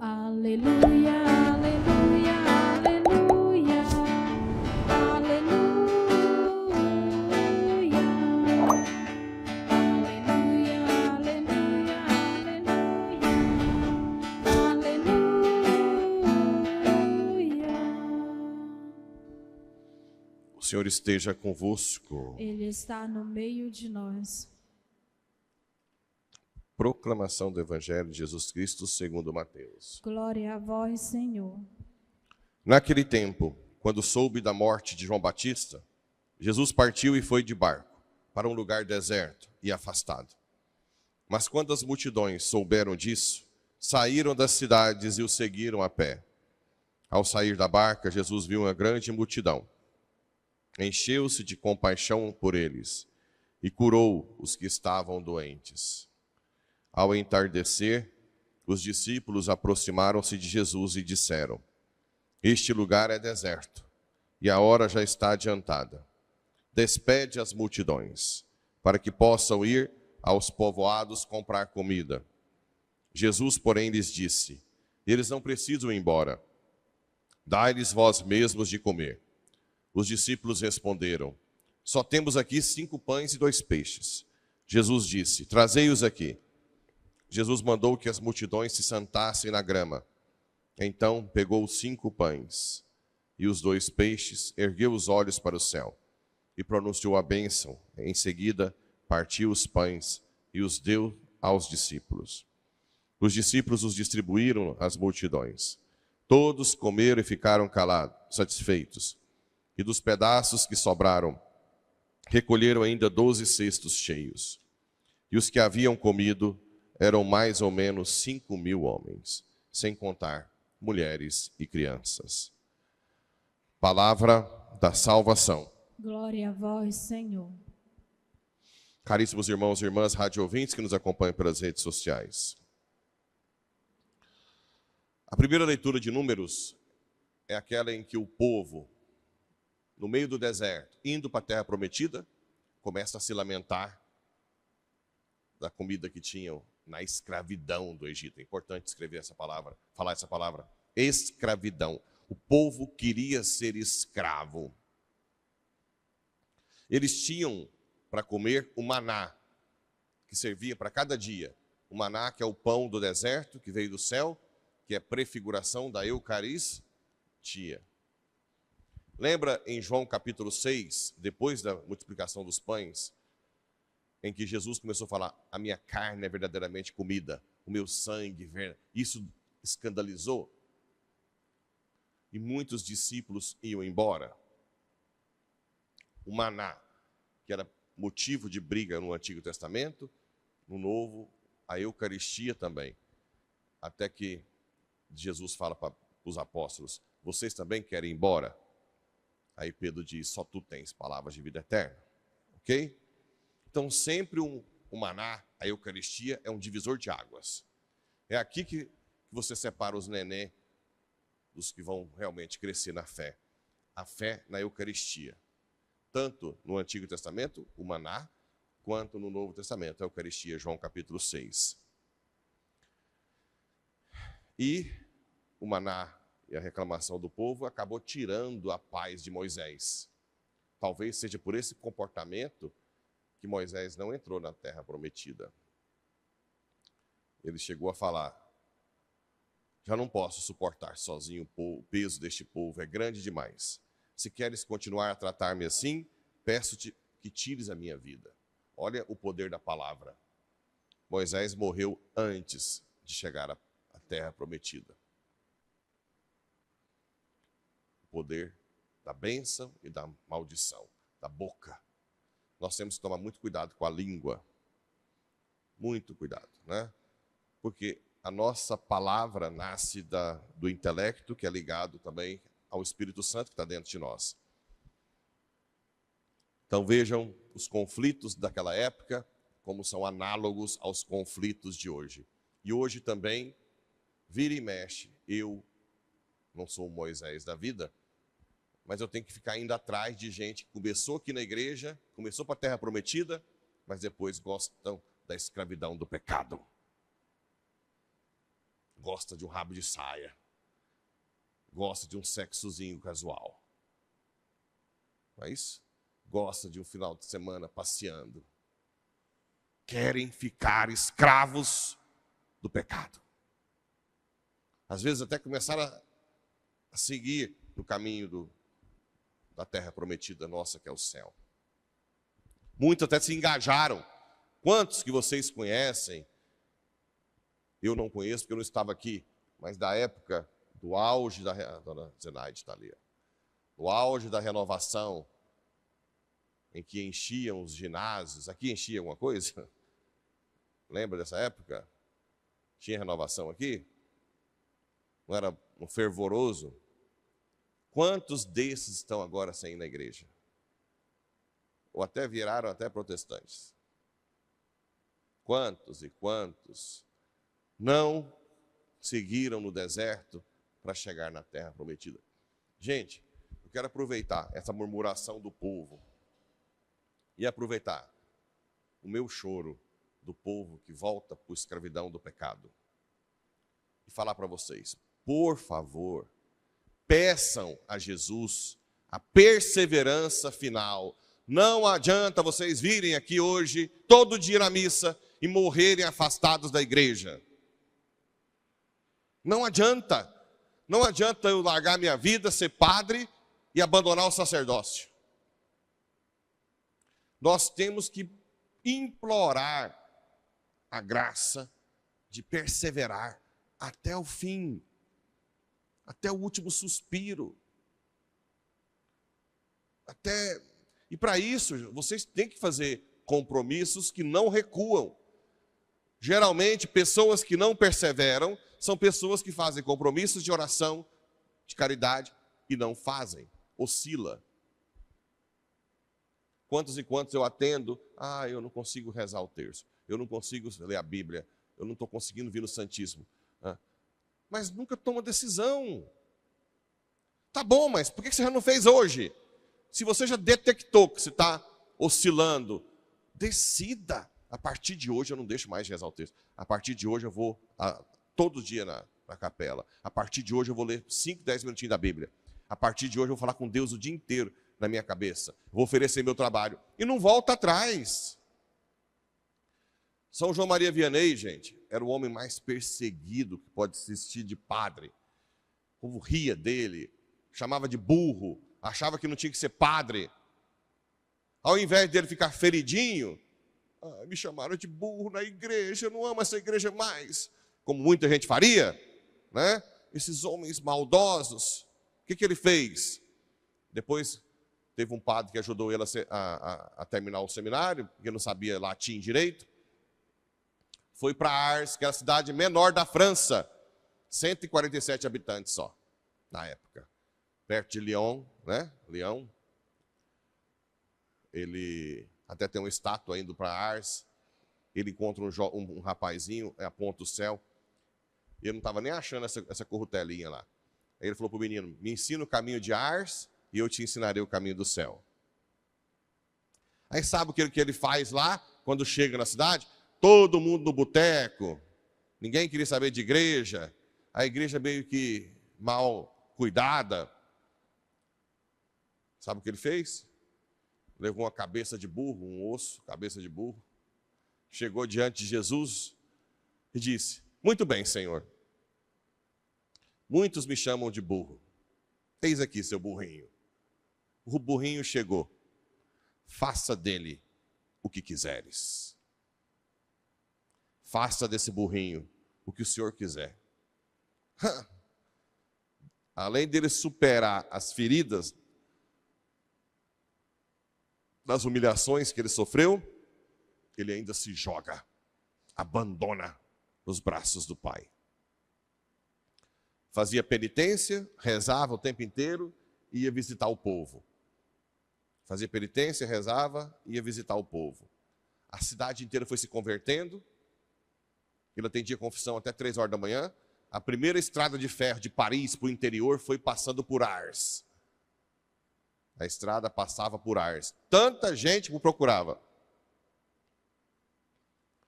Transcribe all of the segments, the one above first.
Aleluia, aleluia, aleluia, aleluia, aleluia, aleluia, aleluia. O Senhor esteja convosco. Ele está no meio de nós. Proclamação do Evangelho de Jesus Cristo segundo Mateus. Glória a vós, Senhor. Naquele tempo, quando soube da morte de João Batista, Jesus partiu e foi de barco para um lugar deserto e afastado. Mas quando as multidões souberam disso, saíram das cidades e o seguiram a pé. Ao sair da barca, Jesus viu uma grande multidão. Encheu-se de compaixão por eles e curou os que estavam doentes. Ao entardecer, os discípulos aproximaram-se de Jesus e disseram: Este lugar é deserto, e a hora já está adiantada. Despede as multidões, para que possam ir aos povoados comprar comida. Jesus, porém, lhes disse: Eles não precisam ir embora. Dai-lhes vós mesmos de comer. Os discípulos responderam: Só temos aqui 5 pães e 2 peixes. Jesus disse: Trazei-os aqui. Jesus mandou que as multidões se sentassem na grama. Então pegou os 5 pães e os 2 peixes, ergueu os olhos para o céu e pronunciou a bênção. Em seguida, partiu os pães e os deu aos discípulos. Os discípulos os distribuíram às multidões. Todos comeram e ficaram calados, satisfeitos. E dos pedaços que sobraram, recolheram ainda 12 cestos cheios. E os que haviam comido eram mais ou menos 5.000 homens, sem contar mulheres e crianças. Palavra da salvação. Glória a vós, Senhor. Caríssimos irmãos e irmãs rádio ouvintes que nos acompanham pelas redes sociais. A primeira leitura de Números é aquela em que o povo, no meio do deserto, indo para a terra prometida, começa a se lamentar da comida que tinham na escravidão do Egito. É importante escrever essa palavra, falar essa palavra. Escravidão. O povo queria ser escravo. Eles tinham para comer o maná, que servia para cada dia. O maná, que é o pão do deserto, que veio do céu, que é prefiguração da Eucaristia. Lembra em João capítulo 6, depois da multiplicação dos pães, em que Jesus começou a falar: a minha carne é verdadeiramente comida, o meu sangue, isso escandalizou. E muitos discípulos iam embora. O maná, que era motivo de briga no Antigo Testamento, no Novo, a Eucaristia também. Até que Jesus fala para os apóstolos: vocês também querem ir embora? Aí Pedro diz: só tu tens palavras de vida eterna. Ok? Então sempre o maná, a Eucaristia, é um divisor de águas. É aqui que você separa os neném dos que vão realmente crescer na fé. A fé na Eucaristia. Tanto no Antigo Testamento, o maná, quanto no Novo Testamento, a Eucaristia, João capítulo 6. E o maná e a reclamação do povo acabou tirando a paz de Moisés. Talvez seja por esse comportamento que Moisés não entrou na terra prometida. Ele chegou a falar: já não posso suportar sozinho o peso deste povo, é grande demais. Se queres continuar a tratar-me assim, peço-te que tires a minha vida. Olha o poder da palavra. Moisés morreu antes de chegar à terra prometida. O poder da bênção e da maldição, da boca. Nós temos que tomar muito cuidado com a língua. Muito cuidado, né? Porque a nossa palavra nasce do intelecto, que é ligado também ao Espírito Santo que está dentro de nós. Então vejam os conflitos daquela época, como são análogos aos conflitos de hoje. E hoje também, vira e mexe, eu não sou o Moisés da vida, mas eu tenho que ficar indo atrás de gente que começou aqui na igreja, começou para a terra prometida, mas depois gostam da escravidão do pecado. Gosta de um rabo de saia. Gosta de um sexozinho casual. Não é isso? Gosta de um final de semana passeando. Querem ficar escravos do pecado. Às vezes até começaram a seguir no caminho da terra prometida nossa, que é o céu. Muitos até se engajaram. Quantos que vocês conhecem? Eu não conheço porque eu não estava aqui, mas da época do auge da... Dona Zenaide está ali. O auge da renovação, em que enchiam os ginásios. Aqui enchia alguma coisa? Lembra dessa época? Tinha renovação aqui? Não era um fervoroso? Quantos desses estão agora sem ir na igreja? Ou até viraram até protestantes? Quantos e quantos não seguiram no deserto para chegar na terra prometida? Gente, eu quero aproveitar essa murmuração do povo e aproveitar o meu choro do povo que volta para a escravidão do pecado e falar para vocês, por favor, peçam a Jesus a perseverança final. Não adianta vocês virem aqui hoje, todo dia na missa, e morrerem afastados da igreja. Não adianta. Não adianta eu largar minha vida, ser padre e abandonar o sacerdócio. Nós temos que implorar a graça de perseverar até o fim, até o último suspiro. E para isso, vocês têm que fazer compromissos que não recuam. Geralmente, pessoas que não perseveram são pessoas que fazem compromissos de oração, de caridade, e não fazem, oscila. Quantos e quantos eu atendo, eu não consigo rezar o terço, eu não consigo ler a Bíblia, eu não estou conseguindo vir no Santíssimo. Mas nunca toma decisão. Tá bom, mas por que você já não fez hoje? Se você já detectou que você está oscilando, decida. A partir de hoje eu não deixo mais de rezar o texto. A partir de hoje eu vou todo dia na capela. A partir de hoje eu vou ler 5, 10 minutinhos da Bíblia. A partir de hoje eu vou falar com Deus o dia inteiro na minha cabeça. Vou oferecer meu trabalho. E não volta atrás. São João Maria Vianney, gente, era o homem mais perseguido que pode existir de padre. O povo ria dele, chamava de burro, achava que não tinha que ser padre. Ao invés dele ficar feridinho, me chamaram de burro na igreja, eu não amo essa igreja mais. Como muita gente faria, né? Esses homens maldosos. O que ele fez? Depois teve um padre que ajudou ele a terminar o seminário, porque não sabia latim direito. Foi para Ars, que é a cidade menor da França. 147 habitantes só, na época. Perto de Lyon, né? Lyon. Ele até tem uma estátua indo para Ars. Ele encontra um rapazinho, aponta o céu. E eu não estava nem achando essa corrutelinha lá. Aí ele falou para o menino, me ensina o caminho de Ars e eu te ensinarei o caminho do céu. Aí sabe o que ele faz lá, quando chega na cidade? Todo mundo no boteco, ninguém queria saber de igreja, a igreja meio que mal cuidada. Sabe o que ele fez? Levou uma cabeça de burro, um osso, cabeça de burro, chegou diante de Jesus e disse, muito bem, Senhor, muitos me chamam de burro, eis aqui seu burrinho. O burrinho chegou, faça dele o que quiseres. Faça desse burrinho o que o Senhor quiser. Além dele superar as feridas das humilhações que ele sofreu, ele ainda se joga, abandona nos braços do Pai. Fazia penitência, rezava o tempo inteiro e ia visitar o povo. Fazia penitência, rezava e ia visitar o povo. A cidade inteira foi se convertendo. Ele atendia confissão até 3 horas da manhã. A primeira estrada de ferro de Paris para o interior foi passando por Ars. A estrada passava por Ars. Tanta gente o procurava.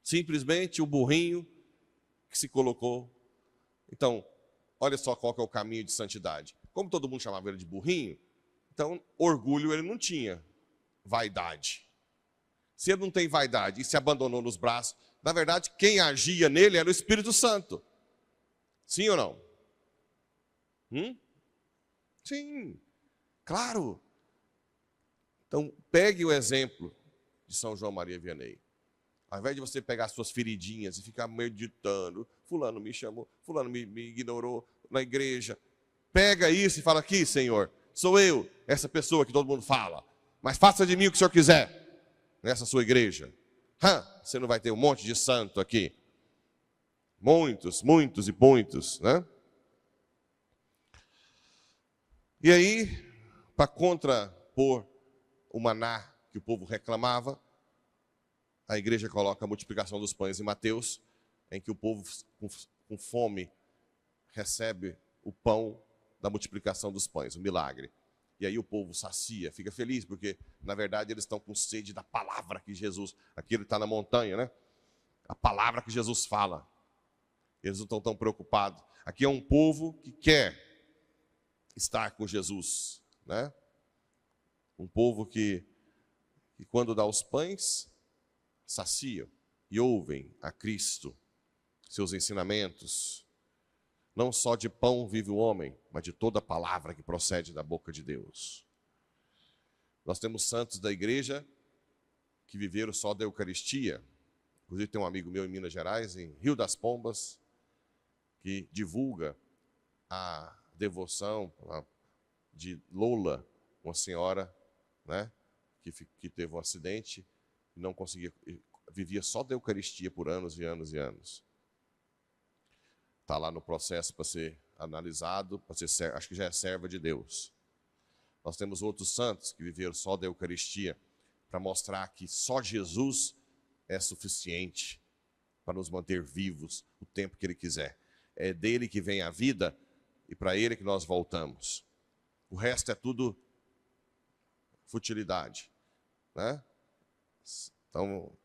Simplesmente o burrinho que se colocou. Então, olha só qual que é o caminho de santidade. Como todo mundo chamava ele de burrinho, então orgulho ele não tinha, vaidade. Se ele não tem vaidade e se abandonou nos braços, na verdade, quem agia nele era o Espírito Santo. Sim ou não? Sim, claro. Então, pegue o exemplo de São João Maria Vianney. Ao invés de você pegar suas feridinhas e ficar meditando, fulano me chamou, fulano me ignorou na igreja. Pega isso e fala aqui, Senhor, sou eu, essa pessoa que todo mundo fala. Mas faça de mim o que o Senhor quiser nessa sua igreja. Você não vai ter um monte de santo aqui. Muitos, muitos e muitos, né? E aí, para contrapor o maná que o povo reclamava, a igreja coloca a multiplicação dos pães em Mateus, em que o povo com fome recebe o pão da multiplicação dos pães, o milagre. E aí o povo sacia, fica feliz, porque na verdade eles estão com sede da palavra que Jesus, aqui ele está na montanha, né? A palavra que Jesus fala. Eles não estão tão preocupados. Aqui é um povo que quer estar com Jesus, né? Um povo que quando dá os pães, saciam e ouvem a Cristo, seus ensinamentos. Não só de pão vive o homem, mas de toda palavra que procede da boca de Deus. Nós temos santos da igreja que viveram só da Eucaristia. Inclusive tem um amigo meu em Minas Gerais, em Rio das Pombas, que divulga a devoção de Lola, uma senhora, né, que teve um acidente e não conseguia, vivia só da Eucaristia por anos e anos e anos. Está lá no processo para ser analisado, para ser, acho que já é serva de Deus. Nós temos outros santos que viveram só da Eucaristia, para mostrar que só Jesus é suficiente para nos manter vivos o tempo que Ele quiser. É dele que vem a vida e para Ele que nós voltamos. O resto é tudo futilidade, né? Então,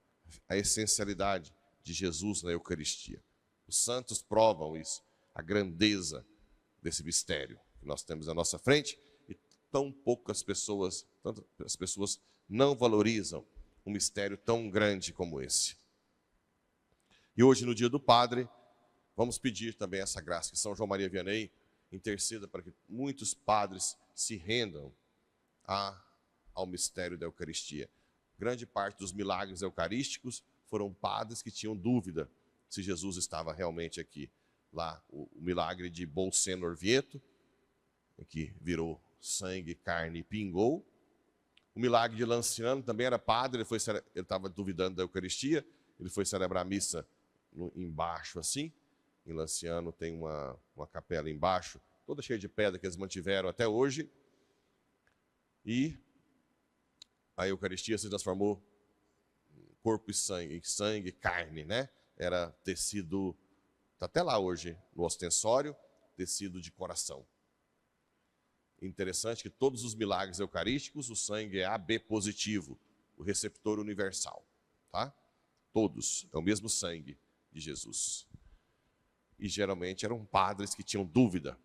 a essencialidade de Jesus na Eucaristia. Os santos provam isso, a grandeza desse mistério que nós temos à nossa frente, e tão poucas pessoas, as pessoas não valorizam um mistério tão grande como esse. E hoje, no dia do Padre, vamos pedir também essa graça, que São João Maria Vianney interceda para que muitos padres se rendam ao mistério da Eucaristia. Grande parte dos milagres eucarísticos foram padres que tinham dúvida se Jesus estava realmente aqui. Lá, o milagre de Bolseno Orvieto, que virou sangue, carne e pingou. O milagre de Lanciano também era padre, ele estava duvidando da Eucaristia, ele foi celebrar a missa embaixo assim. Em Lanciano tem uma capela embaixo, toda cheia de pedra que eles mantiveram até hoje. E a Eucaristia se transformou em corpo e sangue, carne, né? Era tecido, está até lá hoje no ostensório, tecido de coração. Interessante que todos os milagres eucarísticos, o sangue é AB positivo, o receptor universal, tá? Todos, é o mesmo sangue de Jesus. E geralmente eram padres que tinham dúvida.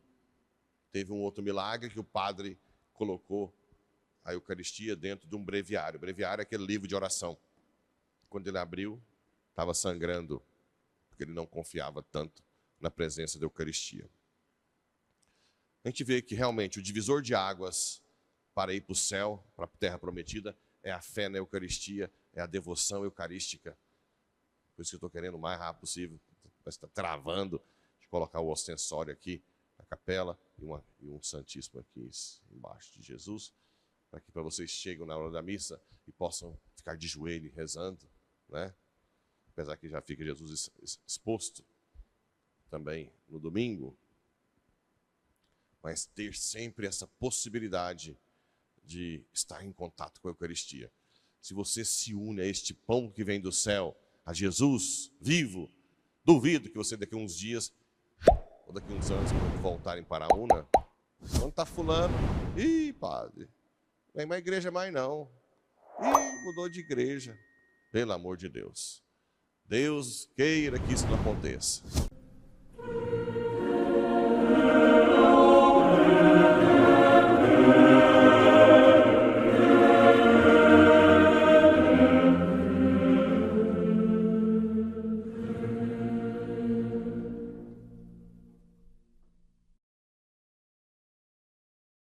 Teve um outro milagre que o padre colocou a Eucaristia dentro de um breviário. O breviário é aquele livro de oração. Quando ele abriu, estava sangrando, porque ele não confiava tanto na presença da Eucaristia. A gente vê que realmente o divisor de águas para ir para o céu, para a terra prometida, é a fé na Eucaristia, é a devoção eucarística. Por isso que eu estou querendo o mais rápido possível, mas está travando, de colocar o ostensório aqui na capela e um santíssimo aqui embaixo de Jesus, para que vocês cheguem na hora da missa e possam ficar de joelho rezando, né? Apesar que já fica Jesus exposto também no domingo, mas ter sempre essa possibilidade de estar em contato com a Eucaristia. Se você se une a este pão que vem do céu, a Jesus vivo, duvido que você daqui a uns dias, ou daqui a uns anos, quando voltarem para a Una, onde está fulano? Ih, padre, vem mais igreja mais não. Ih, mudou de igreja. Pelo amor de Deus. Deus queira que isso não aconteça.